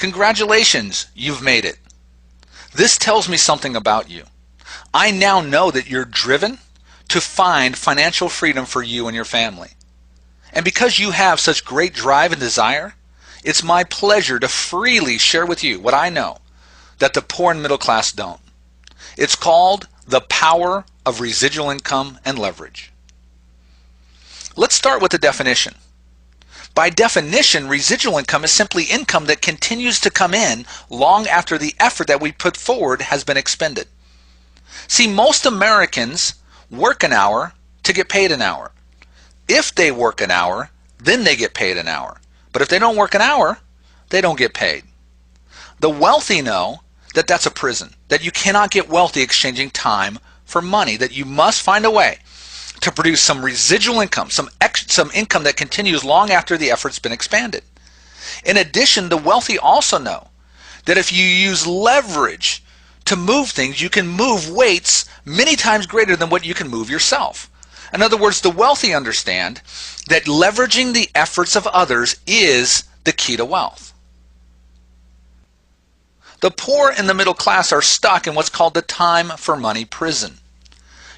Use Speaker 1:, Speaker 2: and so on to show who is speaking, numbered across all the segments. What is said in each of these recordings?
Speaker 1: Congratulations, you've made it. This tells me something about you. I now know that you're driven to find financial freedom for you and your family. And because you have such great drive and desire, it's my pleasure to freely share with you what I know that the poor and middle class don't. It's called the power of residual income and leverage. Let's start with the definition. By definition, residual income is simply income that continues to come in long after the effort that we put forward has been expended. See, most Americans work an hour to get paid an hour. If they work an hour, then they get paid an hour. But if they don't work an hour, they don't get paid. The wealthy know that that's a prison, that you cannot get wealthy exchanging time for money, that you must find a way to produce some residual income, some income that continues long after the effort's been expanded. In addition, the wealthy also know that if you use leverage to move things, you can move weights many times greater than what you can move yourself. In other words, the wealthy understand that leveraging the efforts of others is the key to wealth. The poor and the middle class are stuck in what's called the time for money prison.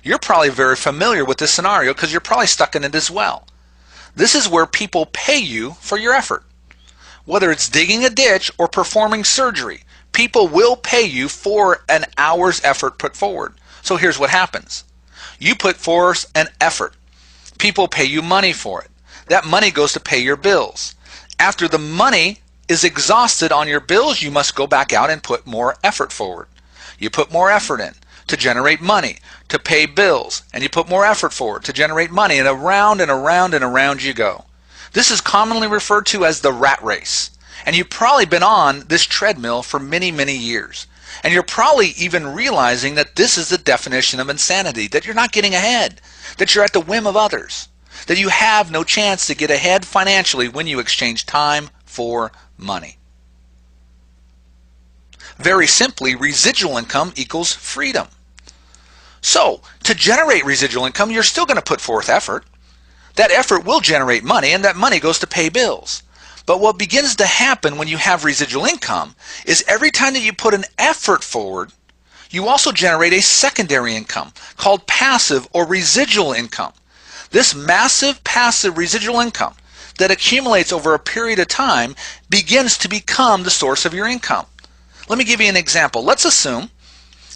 Speaker 1: You're probably very familiar with this scenario because you're probably stuck in it as well. This is where people pay you for your effort. Whether it's digging a ditch or performing surgery, people will pay you for an hour's effort put forward. So here's what happens. You put forth an effort. People pay you money for it. That money goes to pay your bills. After the money is exhausted on your bills, you must go back out and put more effort forward. You put more effort in to generate money, to pay bills, and you put more effort forward to generate money, and around and around and around you go. This is commonly referred to as the rat race. And you've probably been on this treadmill for many, many years. And you're probably even realizing that this is the definition of insanity, that you're not getting ahead, that you're at the whim of others, that you have no chance to get ahead financially when you exchange time for money. Very simply, residual income equals freedom. So, to generate residual income, you're still going to put forth effort. That effort will generate money, and that money goes to pay bills. But what begins to happen when you have residual income is every time that you put an effort forward, you also generate a secondary income called passive or residual income. This massive passive residual income that accumulates over a period of time begins to become the source of your income. Let me give you an example. Let's assume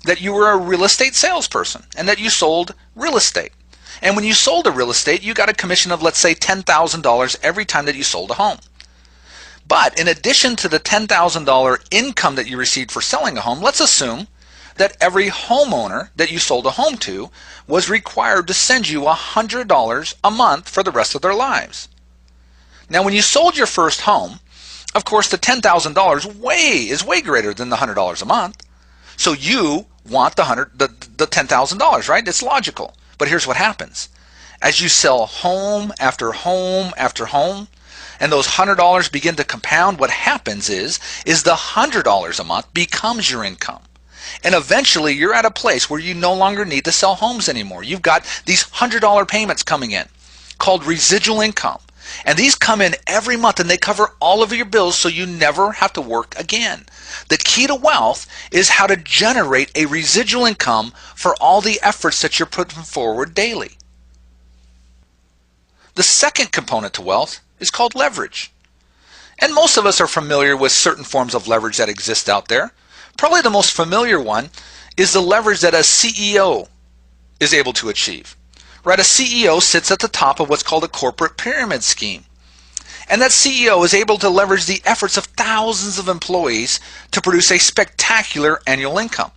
Speaker 1: that you were a real estate salesperson and that you sold real estate. And when you sold a real estate, you got a commission of, let's say, $10,000 every time that you sold a home. But in addition to the $10,000 income that you received for selling a home, let's assume that every homeowner that you sold a home to was required to send you $100 a month for the rest of their lives. Now, when you sold your first home, of course, the $10,000 is way greater than the $100 a month. So you want the $10,000, right? It's logical. But here's what happens. As you sell home after home after home, and those $100 begin to compound, what happens is the $100 a month becomes your income. And eventually you're at a place where you no longer need to sell homes anymore. You've got these $100 payments coming in called residual income. And these come in every month and they cover all of your bills so you never have to work again. The key to wealth is how to generate a residual income for all the efforts that you're putting forward daily. The second component to wealth is called leverage. And most of us are familiar with certain forms of leverage that exist out there. Probably the most familiar one is the leverage that a CEO is able to achieve. Right? A CEO sits at the top of what's called a corporate pyramid scheme. And that CEO is able to leverage the efforts of thousands of employees to produce a spectacular annual income.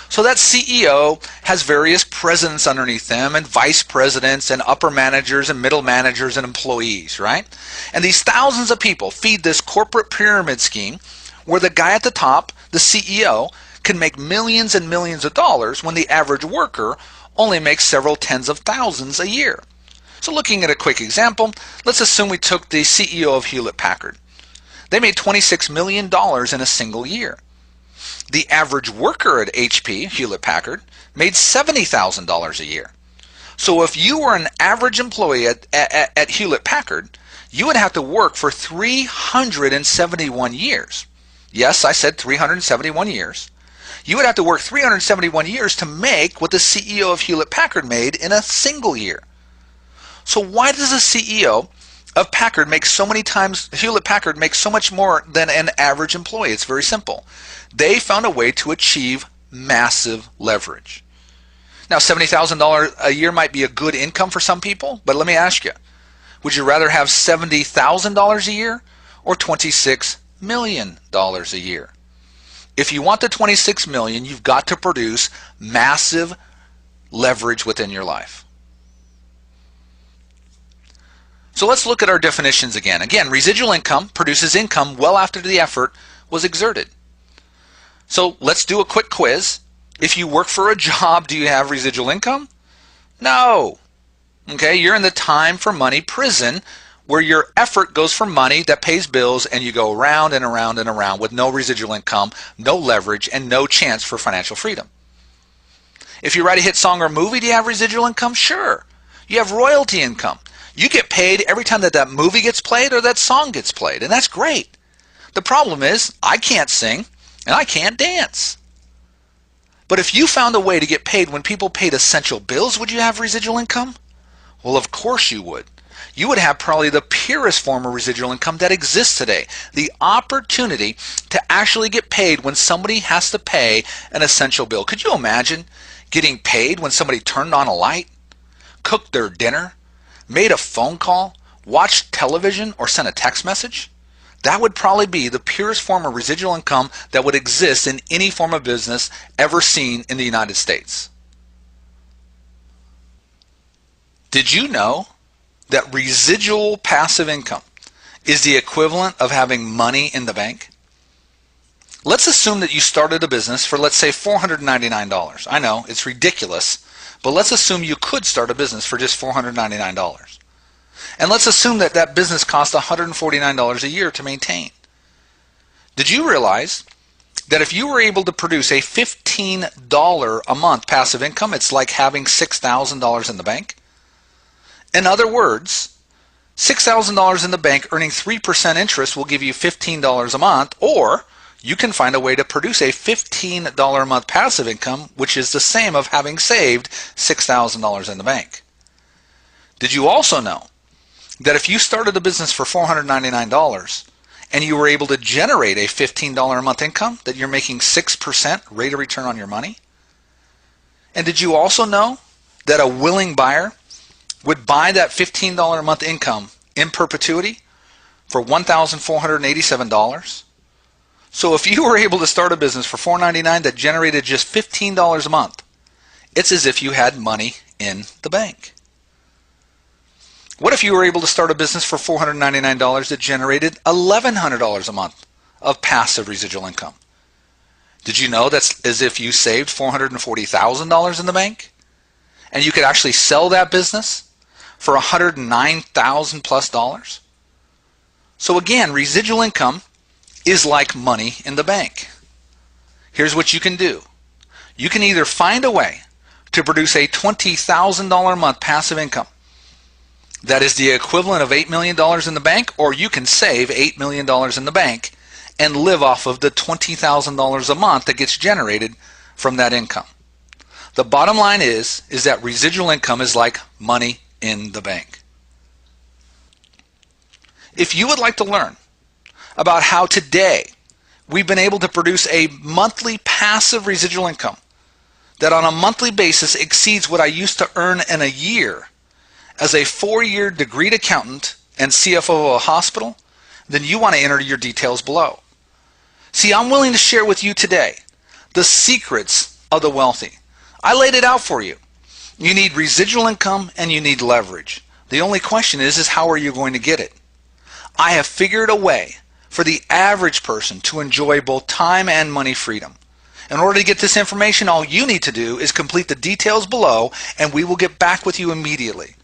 Speaker 1: So that CEO has various presidents underneath them and vice presidents and upper managers and middle managers and employees, right? And these thousands of people feed this corporate pyramid scheme where the guy at the top, the CEO, can make millions and millions of dollars when the average worker only makes several tens of thousands a year. So looking at a quick example, let's assume we took the CEO of Hewlett-Packard. They made $26 million in a single year. The average worker at HP, Hewlett-Packard, made $70,000 a year. So if you were an average employee at Hewlett-Packard, you would have to work for 371 years. Yes, I said 371 years. You would have to work 371 years to make what the CEO of Hewlett-Packard made in a single year. So why does the CEO of Packard make so many times, Hewlett-Packard makes so much more than an average employee? It's very simple. They found a way to achieve massive leverage. Now, $70,000 a year might be a good income for some people, but let me ask you, would you rather have $70,000 a year or $26 million a year? If you want the $26 million, you've got to produce massive leverage within your life. So let's look at our definitions again. Again, residual income produces income well after the effort was exerted. So let's do a quick quiz. If you work for a job, do you have residual income? No. Okay, you're in the time for money prison where your effort goes for money that pays bills and you go around and around and around with no residual income, no leverage, and no chance for financial freedom. If you write a hit song or movie, do you have residual income? Sure. You have royalty income. You get paid every time that that movie gets played or that song gets played, and that's great. The problem is I can't sing and I can't dance. But if you found a way to get paid when people paid essential bills, would you have residual income? Well, of course you would. You would have probably the purest form of residual income that exists today. The opportunity to actually get paid when somebody has to pay an essential bill. Could you imagine getting paid when somebody turned on a light, cooked their dinner, made a phone call, watched television, or sent a text message? That would probably be the purest form of residual income that would exist in any form of business ever seen in the United States. Did you know that residual passive income is the equivalent of having money in the bank? Let's assume that you started a business for, let's say, $499. I know, it's ridiculous, but let's assume you could start a business for just $499. And let's assume that that business costs $149 a year to maintain. Did you realize that if you were able to produce a $15 a month passive income, it's like having $6,000 in the bank? In other words, $6,000 in the bank earning 3% interest will give you $15 a month, or you can find a way to produce a $15 a month passive income, which is the same of having saved $6,000 in the bank. Did you also know that if you started a business for $499 and you were able to generate a $15 a month income, that you're making 6% rate of return on your money? And did you also know that a willing buyer would buy that $15 a month income in perpetuity for $1,487? So if you were able to start a business for $499 that generated just $15 a month, it's as if you had money in the bank. What if you were able to start a business for $499 that generated $1,100 a month of passive residual income? Did you know that's as if you saved $440,000 in the bank? And you could actually sell that business for $109,000 plus dollars? So again, residual income is like money in the bank. Here's what you can do. You can either find a way to produce a $20,000 a month passive income that is the equivalent of $8 million in the bank, or you can save $8 million in the bank and live off of the $20,000 a month that gets generated from that income. The bottom line is that residual income is like money in the bank. If you would like to learn about how today we've been able to produce a monthly passive residual income that on a monthly basis exceeds what I used to earn in a year as a 4-year degreed accountant and CFO of a hospital, then you want to enter your details below. See, I'm willing to share with you today the secrets of the wealthy. I laid it out for you. You need residual income and you need leverage. The only question is how are you going to get it? I have figured a way for the average person to enjoy both time and money freedom. In order to get this information, all you need to do is complete the details below and we will get back with you immediately.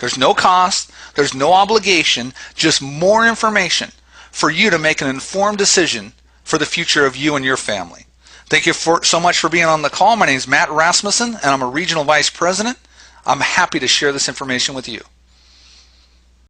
Speaker 1: There's no cost, there's no obligation, just more information for you to make an informed decision for the future of you and your family. Thank you so much for being on the call. My name is Matt Rasmussen and I'm a Regional Vice President. I'm happy to share this information with you.